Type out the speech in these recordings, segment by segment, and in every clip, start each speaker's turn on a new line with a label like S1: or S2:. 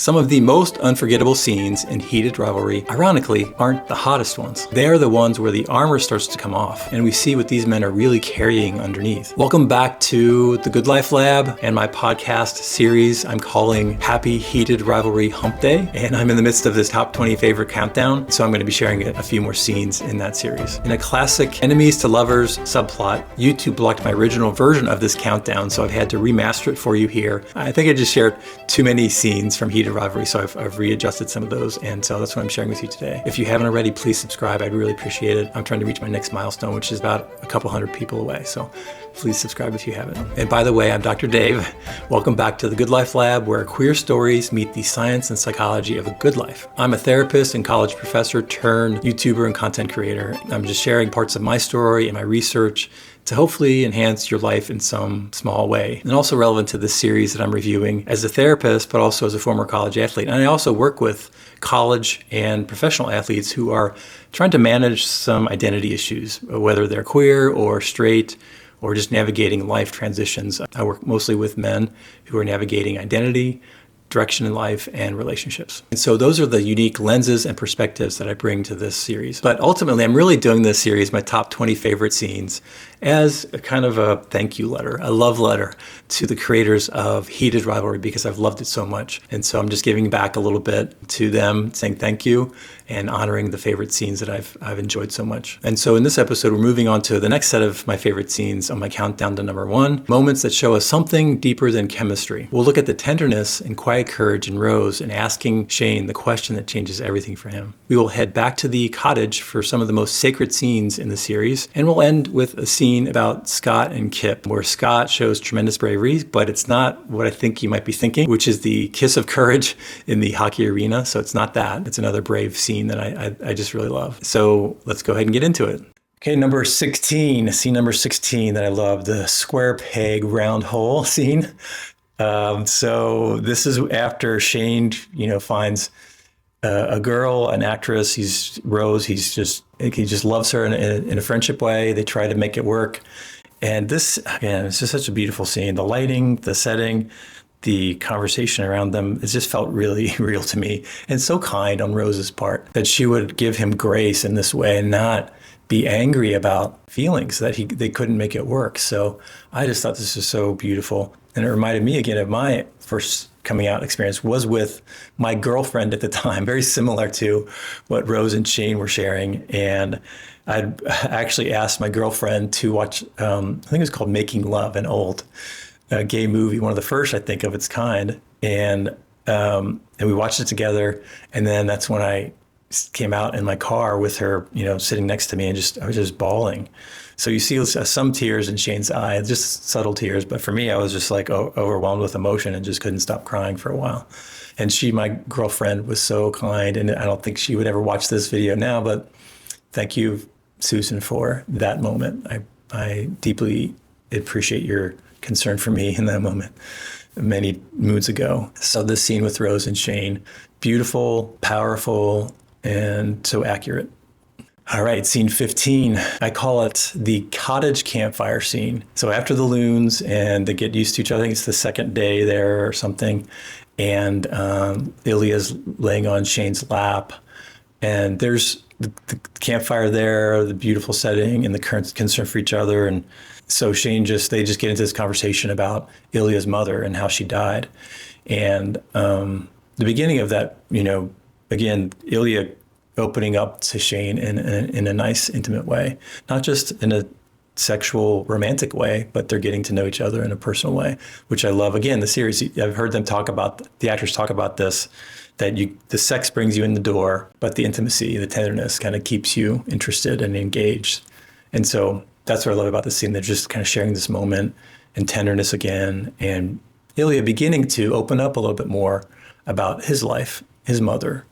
S1: Some of the most unforgettable scenes in Heated Rivalry, ironically, aren't the hottest ones. They are the ones where the armor starts to come off, and we see what these men are really carrying underneath. Welcome back to the Good Life Lab and my podcast series I'm calling Happy Heated Rivalry Hump Day, and I'm in the midst of this top 20 favorite countdown, so I'm going to be sharing a few more scenes in that series. In a classic enemies to lovers subplot, YouTube blocked my original version of this countdown, so I've had to remaster it for you here. I think I just shared too many scenes from Heated Rivalry, so I've readjusted some of those, and so that's what I'm sharing with you today. If you haven't already, please subscribe. I'd really appreciate it. I'm trying to reach my next milestone, which is about a couple hundred people away, so please subscribe if you haven't. And by the way, I'm Dr. Dave. Welcome back to the Good Life Lab, where queer stories meet the science and psychology of a good life. I'm a therapist and college professor turned YouTuber and content creator. I'm just sharing parts of my story and my research to hopefully enhance your life in some small way. And also relevant to this series that I'm reviewing as a therapist, but also as a former college athlete. And I also work with college and professional athletes who are trying to manage some identity issues, whether they're queer or straight, or just navigating life transitions. I work mostly with men who are navigating identity, direction in life, and relationships. And so those are the unique lenses and perspectives that I bring to this series. But ultimately, I'm really doing this series, my top 20 favorite scenes, as a kind of a thank you letter, a love letter to the creators of Heated Rivalry, because I've loved it so much. And so I'm just giving back a little bit to them, saying thank you and honoring the favorite scenes that I've enjoyed so much. And so in this episode, we're moving on to the next set of my favorite scenes on my countdown to number 1, moments that show us something deeper than chemistry. We'll look at the tenderness and quiet courage in Rose and asking Shane the question that changes everything for him. We will head back to the cottage for some of the most sacred scenes in the series, and we'll end with a scene about Scott and Kip, where Scott shows tremendous bravery, but it's not what I think you might be thinking, which is the kiss of courage in the hockey arena. So it's not that. It's another brave scene that I just really love. So let's go ahead and get into it. Okay, scene number 16 that I love, the square peg round hole scene. So this is after Shane, finds a girl, an actress. He's Rose. He just loves her in a friendship way. They try to make it work. And this, again, it's just such a beautiful scene. The lighting, the setting, the conversation around them, it just felt really real to me. And so kind on Rose's part that she would give him grace in this way and not be angry about feelings that they couldn't make it work. So I just thought this was so beautiful. And it reminded me again of my first coming out experience was with my girlfriend at the time, very similar to what Rose and Shane were sharing. And I'd actually asked my girlfriend to watch, I think it was called Making Love, an old gay movie, one of the first, I think, of its kind. And we watched it together. And then that's when I came out in my car with her, sitting next to me, and I was just bawling. So you see some tears in Shane's eye, just subtle tears. But for me, I was just like overwhelmed with emotion and just couldn't stop crying for a while. And my girlfriend, was so kind. And I don't think she would ever watch this video now, but thank you, Susan, for that moment. I deeply appreciate your concern for me in that moment many moons ago. So this scene with Rose and Shane, beautiful, powerful, and so accurate. All right, scene 15. I call it the Cottage campfire scene. So after the loons and they get used to each other, I think it's the second day there or something, and Ilya's laying on Shane's lap, and there's the campfire there, the beautiful setting, and the current concern for each other. And so they just get into this conversation about Ilya's mother and how she died. And the beginning of that, again, Ilya opening up to Shane in a nice, intimate way, not just in a sexual, romantic way, but they're getting to know each other in a personal way, which I love. Again, the series, I've heard them the actors talk about this, that the sex brings you in the door, but the intimacy, the tenderness kind of keeps you interested and engaged. And so that's what I love about this scene. They're just kind of sharing this moment and tenderness again, and Ilya beginning to open up a little bit more about his life, his mother,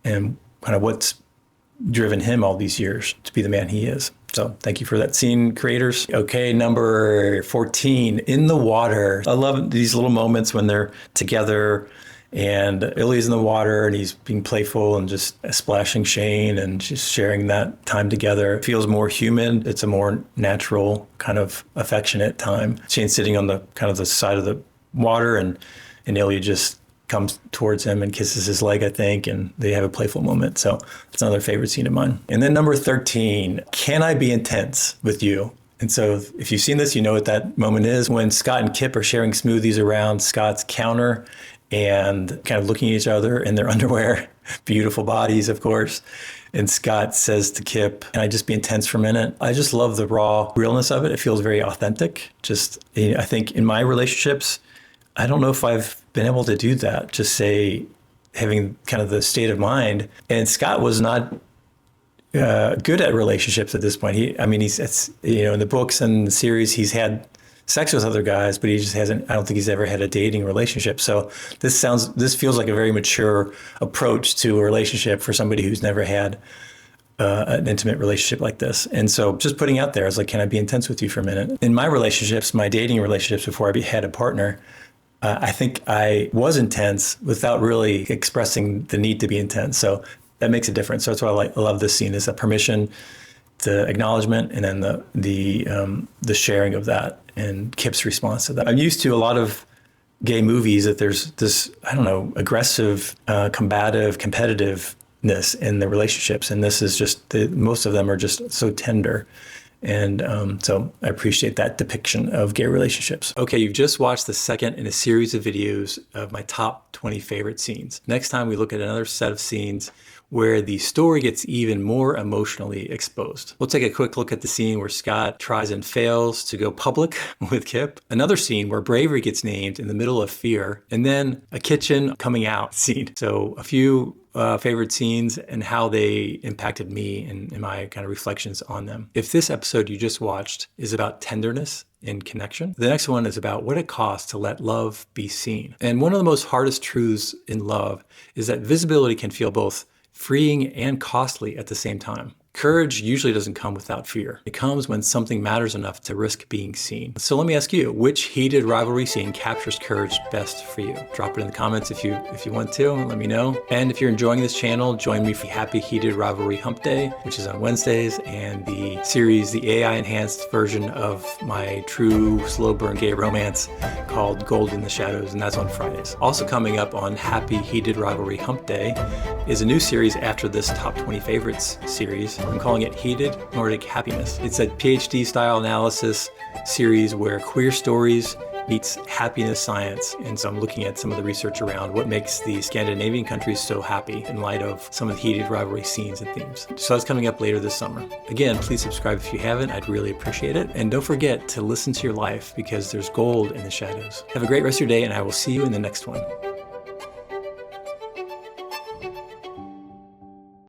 S1: and kind of what's driven him all these years to be the man he is. So thank you for that scene, creators. Okay, number 14, in the water. I love these little moments when they're together and Ilya's in the water and he's being playful and just splashing Shane and just sharing that time together. It feels more human. It's a more natural, kind of affectionate time. Shane's sitting on the kind of the side of the water and Ilya just comes towards him and kisses his leg, I think, and they have a playful moment. So it's another favorite scene of mine. And then number 13, can I be intense with you? And so if you've seen this, you know what that moment is when Scott and Kip are sharing smoothies around Scott's counter and kind of looking at each other in their underwear, beautiful bodies, of course. And Scott says to Kip, can I just be intense for a minute? I just love the raw realness of it. It feels very authentic. Just, I think in my relationships, I don't know if I've been able to do that. Just say, having kind of the state of mind. And Scott was not good at relationships at this point. He's in the books and the series, he's had sex with other guys, but he just hasn't, I don't think he's ever had a dating relationship. So this feels like a very mature approach to a relationship for somebody who's never had an intimate relationship like this. And so just putting out there, I was like, can I be intense with you for a minute? In my relationships, my dating relationships before I had a partner, I think I was intense without really expressing the need to be intense. So that makes a difference. So that's why I love this scene, is the permission, the acknowledgement, and then the sharing of that and Kip's response to that. I'm used to a lot of gay movies that there's this, aggressive, combative, competitiveness in the relationships. And this is just, most of them are just so tender. And so I appreciate that depiction of gay relationships. Okay, you've just watched the second in a series of videos of my top 20 favorite scenes. Next time we look at another set of scenes where the story gets even more emotionally exposed. We'll take a quick look at the scene where Scott tries and fails to go public with Kip, another scene where bravery gets named in the middle of fear, and then a kitchen coming out scene. So a few favorite scenes and how they impacted me and my kind of reflections on them. If this episode you just watched is about tenderness and connection, the next one is about what it costs to let love be seen. And one of the most hardest truths in love is that visibility can feel both freeing and costly at the same time. Courage usually doesn't come without fear. It comes when something matters enough to risk being seen. So let me ask you, which heated rivalry scene captures courage best for you? Drop it in the comments if you want to, let me know. And if you're enjoying this channel, join me for Happy Heated Rivalry Hump Day, which is on Wednesdays, and the series, the AI enhanced version of my true slow burn gay romance called Gold in the Shadows, and that's on Fridays. Also coming up on Happy Heated Rivalry Hump Day is a new series after this Top 20 Favorites series. I'm calling it Heated Nordic Happiness. It's a PhD style analysis series where queer stories meets happiness science. And so I'm looking at some of the research around what makes the Scandinavian countries so happy in light of some of the heated rivalry scenes and themes. So that's coming up later this summer. Again, please subscribe if you haven't. I'd really appreciate it. And don't forget to listen to your life, because there's gold in the shadows. Have a great rest of your day, and I will see you in the next one.